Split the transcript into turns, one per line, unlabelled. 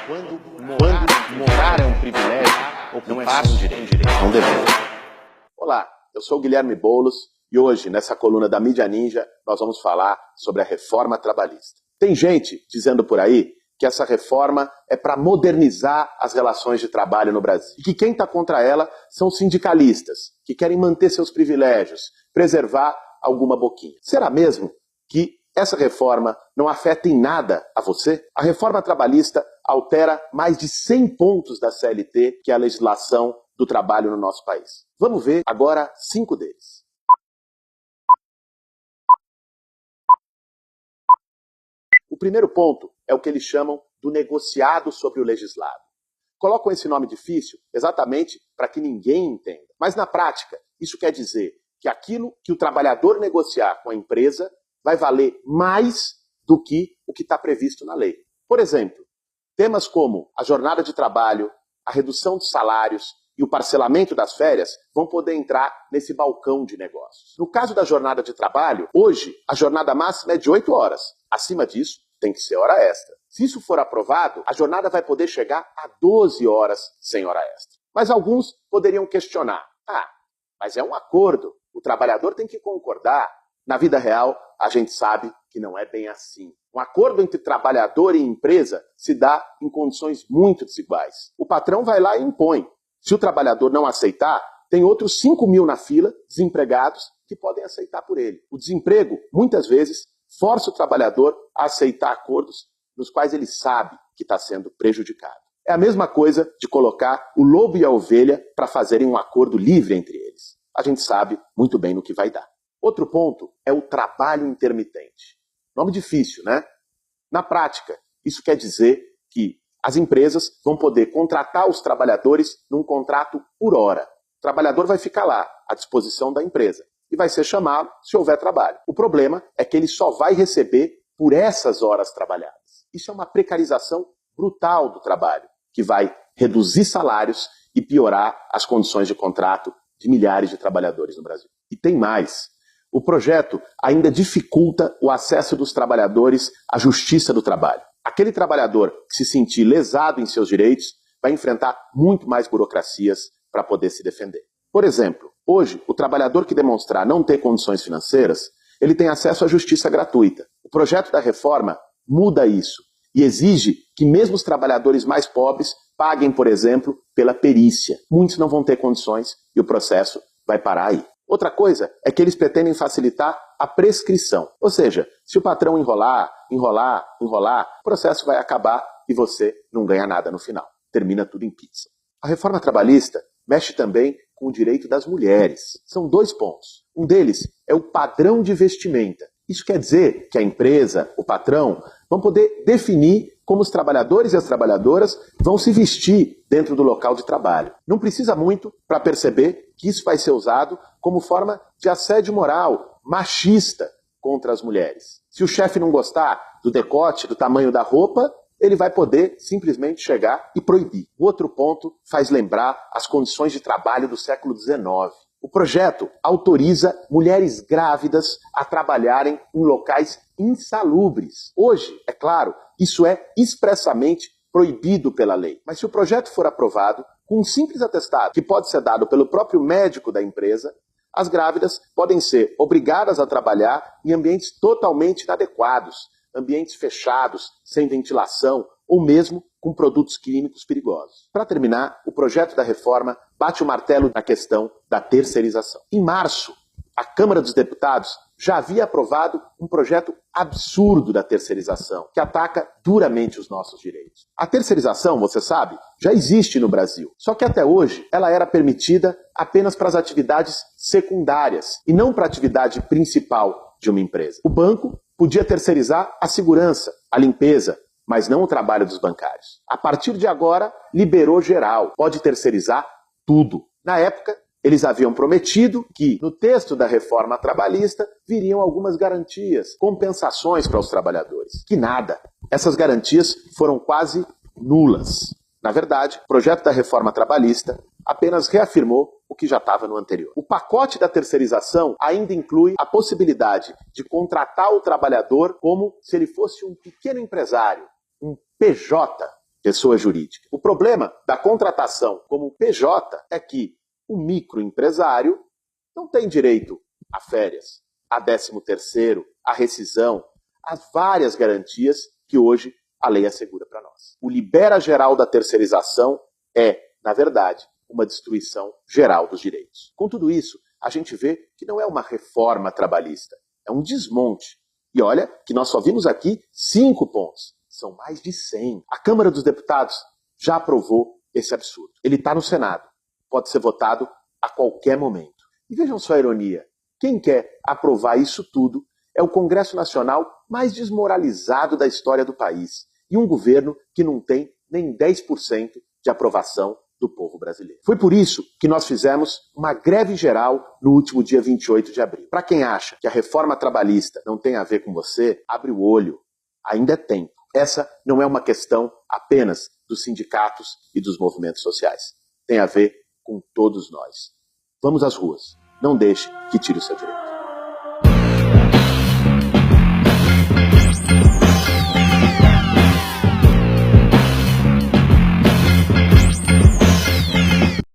Quando morar é um privilégio, não é só um direito, é um dever. Olá, eu sou o Guilherme Boulos e hoje, nessa coluna da Mídia Ninja, nós vamos falar sobre a reforma trabalhista. Tem gente dizendo por aí que essa reforma é para modernizar as relações de trabalho no Brasil. E que quem está contra ela são sindicalistas, que querem manter seus privilégios, preservar alguma boquinha. Será mesmo que essa reforma não afeta em nada a você? A reforma trabalhista altera mais de 100 pontos da CLT, que é a legislação do trabalho no nosso país. Vamos ver agora 5 deles. O primeiro ponto é o que eles chamam do negociado sobre o legislado. Colocam esse nome difícil exatamente para que ninguém entenda. Mas na prática, isso quer dizer que aquilo que o trabalhador negociar com a empresa vai valer mais do que o que está previsto na lei. Por exemplo, temas como a jornada de trabalho, a redução de salários e o parcelamento das férias vão poder entrar nesse balcão de negócios. No caso da jornada de trabalho, hoje a jornada máxima é de 8 horas. Acima disso, tem que ser hora extra. Se isso for aprovado, a jornada vai poder chegar a 12 horas sem hora extra. Mas alguns poderiam questionar. Mas é um acordo. O trabalhador tem que concordar. Na vida real, a gente sabe que não é bem assim. Um acordo entre trabalhador e empresa se dá em condições muito desiguais. O patrão vai lá e impõe. Se o trabalhador não aceitar, tem outros 5 mil na fila, desempregados, que podem aceitar por ele. O desemprego, muitas vezes, força o trabalhador a aceitar acordos nos quais ele sabe que está sendo prejudicado. É a mesma coisa de colocar o lobo e a ovelha para fazerem um acordo livre entre eles. A gente sabe muito bem no que vai dar. Outro ponto é o trabalho intermitente. Nome difícil, né? Na prática, isso quer dizer que as empresas vão poder contratar os trabalhadores num contrato por hora. O trabalhador vai ficar lá, à disposição da empresa, e vai ser chamado se houver trabalho. O problema é que ele só vai receber por essas horas trabalhadas. Isso é uma precarização brutal do trabalho, que vai reduzir salários e piorar as condições de contrato de milhares de trabalhadores no Brasil. E tem mais. O projeto ainda dificulta o acesso dos trabalhadores à justiça do trabalho. Aquele trabalhador que se sentir lesado em seus direitos vai enfrentar muito mais burocracias para poder se defender. Por exemplo, hoje, o trabalhador que demonstrar não ter condições financeiras, ele tem acesso à justiça gratuita. O projeto da reforma muda isso e exige que mesmo os trabalhadores mais pobres paguem, por exemplo, pela perícia. Muitos não vão ter condições e o processo vai parar aí. Outra coisa é que eles pretendem facilitar a prescrição. Ou seja, se o patrão enrolar, o processo vai acabar e você não ganha nada no final. Termina tudo em pizza. A reforma trabalhista mexe também com o direito das mulheres. São 2 pontos. Um deles é o padrão de vestimenta. Isso quer dizer que a empresa, o patrão, vão poder definir como os trabalhadores e as trabalhadoras vão se vestir dentro do local de trabalho. Não precisa muito para perceber que isso vai ser usado como forma de assédio moral, machista contra as mulheres. Se o chefe não gostar do decote, do tamanho da roupa, ele vai poder simplesmente chegar e proibir. O outro ponto faz lembrar as condições de trabalho do século XIX. O projeto autoriza mulheres grávidas a trabalharem em locais insalubres. Hoje, é claro, isso é expressamente proibido pela lei. Mas se o projeto for aprovado, com um simples atestado que pode ser dado pelo próprio médico da empresa, as grávidas podem ser obrigadas a trabalhar em ambientes totalmente inadequados, ambientes fechados, sem ventilação ou mesmo com produtos químicos perigosos. Para terminar, o projeto da reforma bate o martelo na questão da terceirização. Em março, a Câmara dos Deputados já havia aprovado um projeto absurdo da terceirização, que ataca duramente os nossos direitos. A terceirização, você sabe, já existe no Brasil, só que até hoje ela era permitida apenas para as atividades secundárias e não para a atividade principal de uma empresa. O banco podia terceirizar a segurança, a limpeza, mas não o trabalho dos bancários. A partir de agora, liberou geral, pode terceirizar tudo. Na época, eles haviam prometido que, no texto da reforma trabalhista, viriam algumas garantias, compensações para os trabalhadores. Que nada. Essas garantias foram quase nulas. Na verdade, o projeto da reforma trabalhista apenas reafirmou o que já estava no anterior. O pacote da terceirização ainda inclui a possibilidade de contratar o trabalhador como se ele fosse um pequeno empresário, um PJ. pessoa jurídica. O problema da contratação como PJ é que o microempresário não tem direito a férias, a 13º, a rescisão, as várias garantias que hoje a lei assegura para nós. O libera geral da terceirização é, na verdade, uma destruição geral dos direitos. Com tudo isso, a gente vê que não é uma reforma trabalhista, é um desmonte. E olha que nós só vimos aqui 5 pontos, são mais de 100. A Câmara dos Deputados já aprovou esse absurdo. Ele está no Senado, pode ser votado a qualquer momento. E vejam só a ironia, quem quer aprovar isso tudo é o Congresso Nacional mais desmoralizado da história do país e um governo que não tem nem 10% de aprovação do povo brasileiro. Foi por isso que nós fizemos uma greve geral no último dia 28 de abril. Para quem acha que a reforma trabalhista não tem a ver com você, abre o olho, ainda é tempo. Essa não é uma questão apenas dos sindicatos e dos movimentos sociais. Tem a ver com todos nós. Vamos às ruas. Não deixe que tire o seu direito.